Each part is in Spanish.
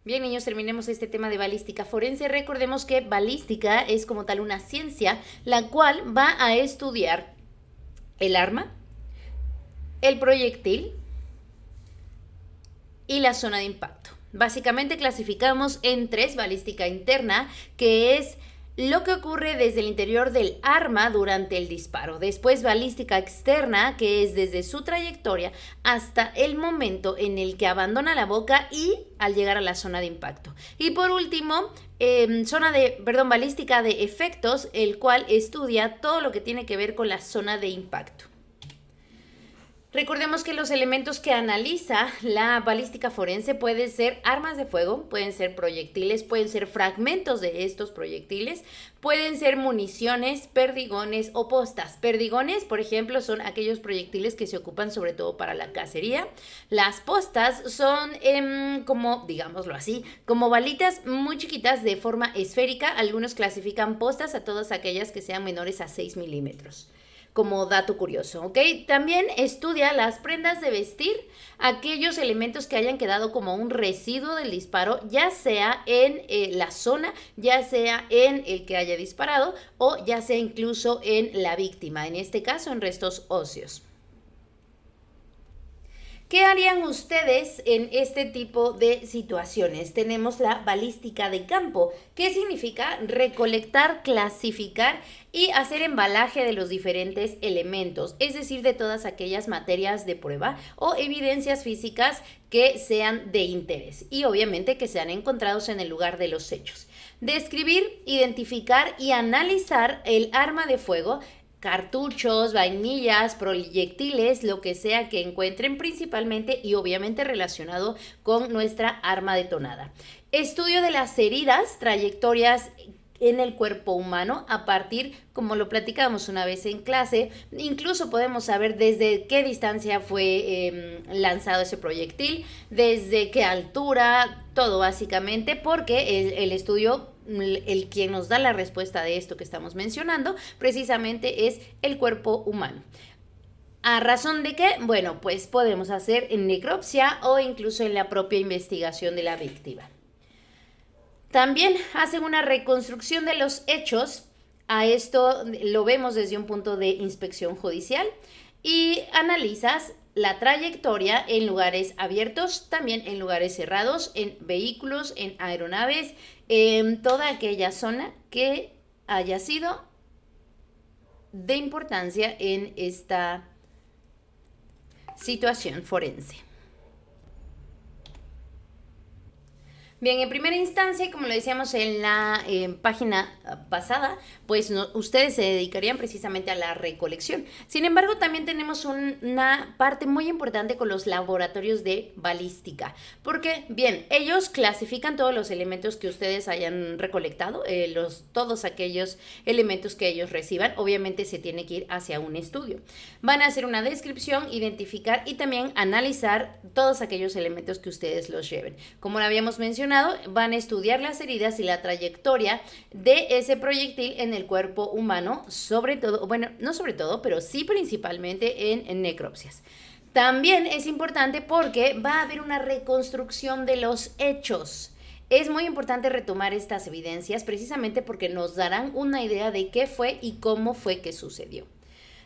Bien, niños, terminemos este tema de balística forense. Recordemos que balística es como tal una ciencia la cual va a estudiar el arma, el proyectil y la zona de impacto. Básicamente clasificamos en tres: balística interna, que es lo que ocurre desde el interior del arma durante el disparo. Después, balística externa, que es desde su trayectoria hasta el momento en el que abandona la boca y al llegar a la zona de impacto. Y por último, balística de efectos, el cual estudia todo lo que tiene que ver con la zona de impacto. Recordemos que los elementos que analiza la balística forense pueden ser armas de fuego, pueden ser proyectiles, pueden ser fragmentos de estos proyectiles, pueden ser municiones, perdigones o postas. Perdigones, por ejemplo, son aquellos proyectiles que se ocupan sobre todo para la cacería. Las postas son como, digámoslo así, como balitas muy chiquitas de forma esférica. Algunos clasifican postas a todas aquellas que sean menores a 6 milímetros. Como dato curioso, ¿ok? También estudia las prendas de vestir, aquellos elementos que hayan quedado como un residuo del disparo, ya sea en la zona, ya sea en el que haya disparado o ya sea incluso en la víctima, en este caso en restos óseos. ¿Qué harían ustedes en este tipo de situaciones? Tenemos la balística de campo, que significa recolectar, clasificar y hacer embalaje de los diferentes elementos, es decir, de todas aquellas materias de prueba o evidencias físicas que sean de interés y obviamente que sean encontrados en el lugar de los hechos. Describir, identificar y analizar el arma de fuego, cartuchos, vainillas, proyectiles, lo que sea que encuentren, principalmente y obviamente relacionado con nuestra arma detonada. Estudio de las heridas, trayectorias en el cuerpo humano a partir, como lo platicamos una vez en clase, incluso podemos saber desde qué distancia fue lanzado ese proyectil, desde qué altura, todo básicamente, porque el estudio, el quien nos da la respuesta de esto que estamos mencionando, precisamente es el cuerpo humano. ¿A razón de qué? Bueno, pues podemos hacer en necropsia o incluso en la propia investigación de la víctima. También hacen una reconstrucción de los hechos. A esto lo vemos desde un punto de inspección judicial y analizas la trayectoria en lugares abiertos, también en lugares cerrados, en vehículos, en aeronaves, en toda aquella zona que haya sido de importancia en esta situación forense. Bien, en primera instancia, como lo decíamos en la página pasada, pues ustedes se dedicarían precisamente a la recolección. Sin embargo, también tenemos una parte muy importante con los laboratorios de balística, porque, bien, ellos clasifican todos los elementos que ustedes hayan recolectado, todos aquellos elementos que ellos reciban. Obviamente se tiene que ir hacia un estudio. Van a hacer una descripción, identificar y también analizar todos aquellos elementos que ustedes los lleven. Como lo habíamos mencionado, van a estudiar las heridas y la trayectoria de ese proyectil en el cuerpo humano, sobre todo, bueno, no sobre todo, pero sí principalmente en necropsias. También es importante porque va a haber una reconstrucción de los hechos. Es muy importante retomar estas evidencias precisamente porque nos darán una idea de qué fue y cómo fue que sucedió.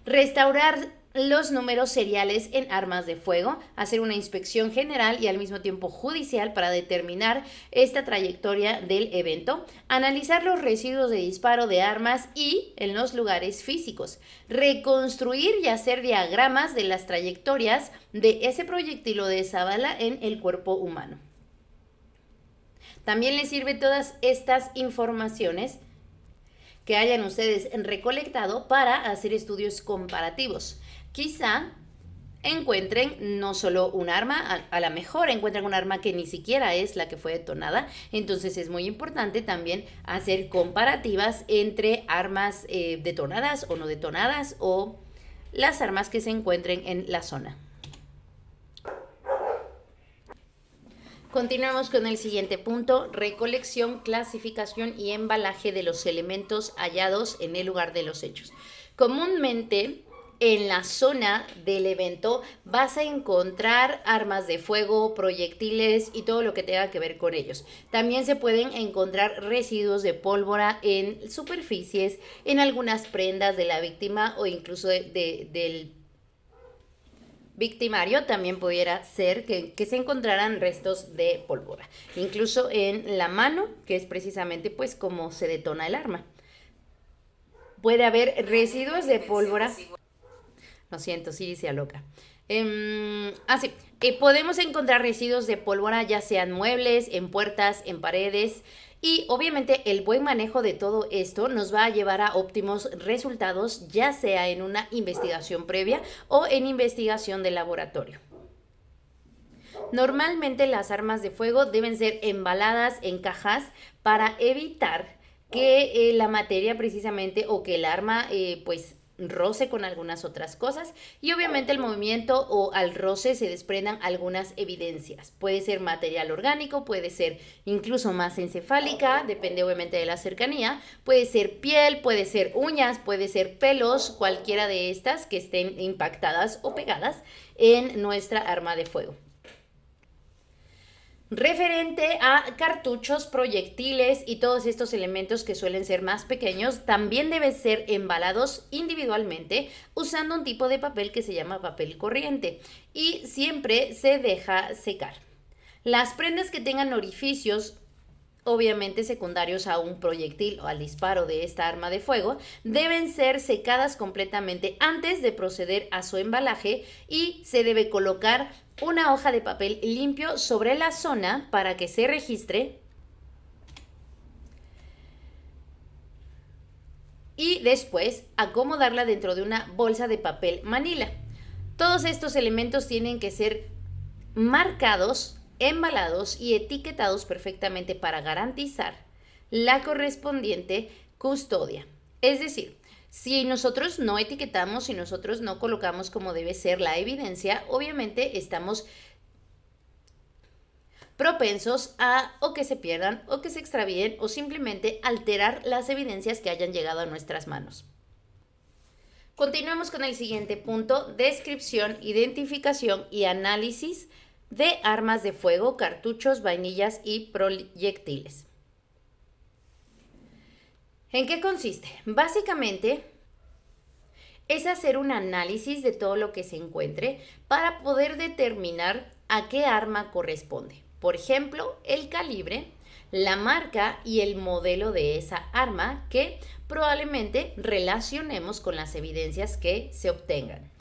Restaurar los números seriales en armas de fuego, hacer una inspección general y al mismo tiempo judicial para determinar esta trayectoria del evento, analizar los residuos de disparo de armas y en los lugares físicos, reconstruir y hacer diagramas de las trayectorias de ese proyectil o de esa bala en el cuerpo humano. También les sirve todas estas informaciones que hayan ustedes recolectado para hacer estudios comparativos. Quizá encuentren no solo un arma, a lo mejor encuentran un arma que ni siquiera es la que fue detonada. Entonces es muy importante también hacer comparativas entre armas detonadas o no detonadas o las armas que se encuentren en la zona. Continuamos con el siguiente punto: recolección, clasificación y embalaje de los elementos hallados en el lugar de los hechos. Comúnmente en la zona del evento vas a encontrar armas de fuego, proyectiles y todo lo que tenga que ver con ellos. También se pueden encontrar residuos de pólvora en superficies, en algunas prendas de la víctima o incluso del victimario. También pudiera ser que se encontraran restos de pólvora, incluso en la mano, que es precisamente pues como se detona el arma. Puede haber residuos de pólvora. Lo siento, sí, sea loca. Podemos encontrar residuos de pólvora, ya sean muebles, en puertas, en paredes. Y obviamente el buen manejo de todo esto nos va a llevar a óptimos resultados, ya sea en una investigación previa o en investigación de laboratorio. Normalmente las armas de fuego deben ser embaladas en cajas para evitar que la materia precisamente o que el arma pues roce con algunas otras cosas, y obviamente el movimiento o al roce se desprendan algunas evidencias. Puede ser material orgánico, puede ser incluso masa encefálica, depende obviamente de la cercanía, puede ser piel, puede ser uñas, puede ser pelos, cualquiera de estas que estén impactadas o pegadas en nuestra arma de fuego. Referente a cartuchos, proyectiles y todos estos elementos que suelen ser más pequeños, también deben ser embalados individualmente usando un tipo de papel que se llama papel corriente y siempre se deja secar. Las prendas que tengan orificios, obviamente secundarios a un proyectil o al disparo de esta arma de fuego, deben ser secadas completamente antes de proceder a su embalaje, y se debe colocar una hoja de papel limpio sobre la zona para que se registre y después acomodarla dentro de una bolsa de papel manila. Todos estos elementos tienen que ser marcados, embalados y etiquetados perfectamente para garantizar la correspondiente custodia. Es decir, si nosotros no etiquetamos, si nosotros no colocamos como debe ser la evidencia, obviamente estamos propensos a o que se pierdan o que se extravíen o simplemente alterar las evidencias que hayan llegado a nuestras manos. Continuamos con el siguiente punto: descripción, identificación y análisis de armas de fuego, cartuchos, vainillas y proyectiles. ¿En qué consiste? Básicamente es hacer un análisis de todo lo que se encuentre para poder determinar a qué arma corresponde. Por ejemplo, el calibre, la marca y el modelo de esa arma que probablemente relacionemos con las evidencias que se obtengan.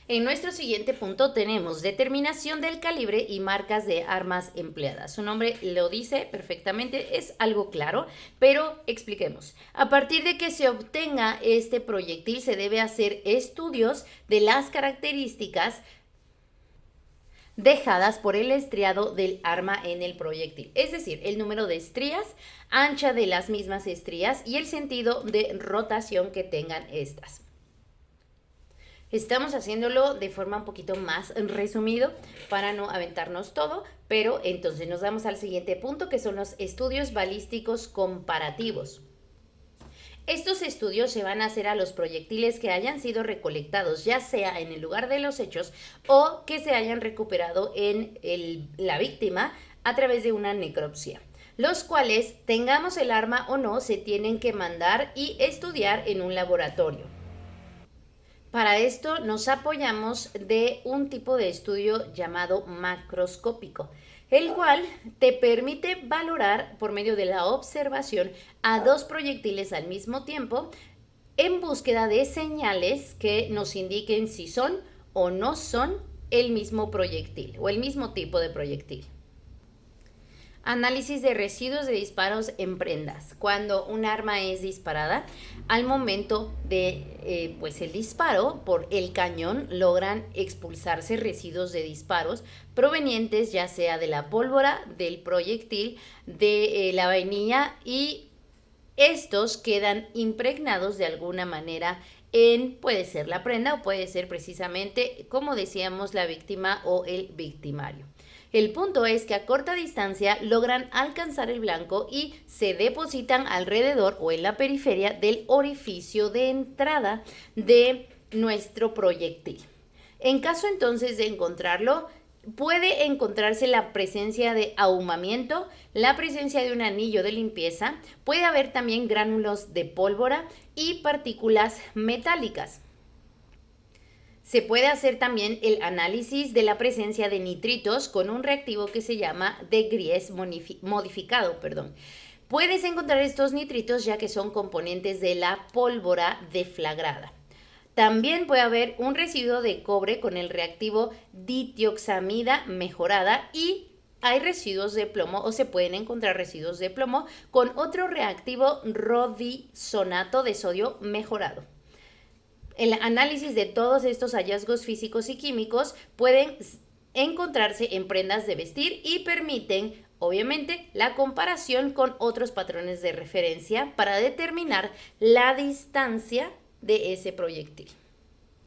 En nuestro siguiente punto tenemos determinación del calibre y marcas de armas empleadas. Su nombre lo dice perfectamente, es algo claro, pero expliquemos. A partir de que se obtenga este proyectil, se debe hacer estudios de las características dejadas por el estriado del arma en el proyectil, es decir, el número de estrías, ancha de las mismas estrías y el sentido de rotación que tengan estas. Estamos haciéndolo de forma un poquito más resumido para no aventarnos todo, pero entonces nos vamos al siguiente punto, que son los estudios balísticos comparativos. Estos estudios se van a hacer a los proyectiles que hayan sido recolectados, ya sea en el lugar de los hechos o que se hayan recuperado en la víctima a través de una necropsia, los cuales, tengamos el arma o no, se tienen que mandar y estudiar en un laboratorio. Para esto nos apoyamos de un tipo de estudio llamado macroscópico, el cual te permite valorar por medio de la observación a dos proyectiles al mismo tiempo en búsqueda de señales que nos indiquen si son o no son el mismo proyectil o el mismo tipo de proyectil. Análisis de residuos de disparos en prendas. Cuando un arma es disparada, al momento de el disparo por el cañón, logran expulsarse residuos de disparos provenientes ya sea de la pólvora, del proyectil, de la vainilla, y estos quedan impregnados de alguna manera puede ser la prenda o puede ser precisamente, como decíamos, la víctima o el victimario. El punto es que a corta distancia logran alcanzar el blanco y se depositan alrededor o en la periferia del orificio de entrada de nuestro proyectil. En caso entonces de encontrarlo, puede encontrarse la presencia de ahumamiento, la presencia de un anillo de limpieza, puede haber también gránulos de pólvora y partículas metálicas. Se puede hacer también el análisis de la presencia de nitritos con un reactivo que se llama de Gries modificado. Puedes encontrar estos nitritos ya que son componentes de la pólvora deflagrada. También puede haber un residuo de cobre con el reactivo ditioxamida mejorada y hay residuos de plomo o se pueden encontrar residuos de plomo con otro reactivo rodisonato de sodio mejorado. El análisis de todos estos hallazgos físicos y químicos pueden encontrarse en prendas de vestir y permiten, obviamente, la comparación con otros patrones de referencia para determinar la distancia de ese proyectil.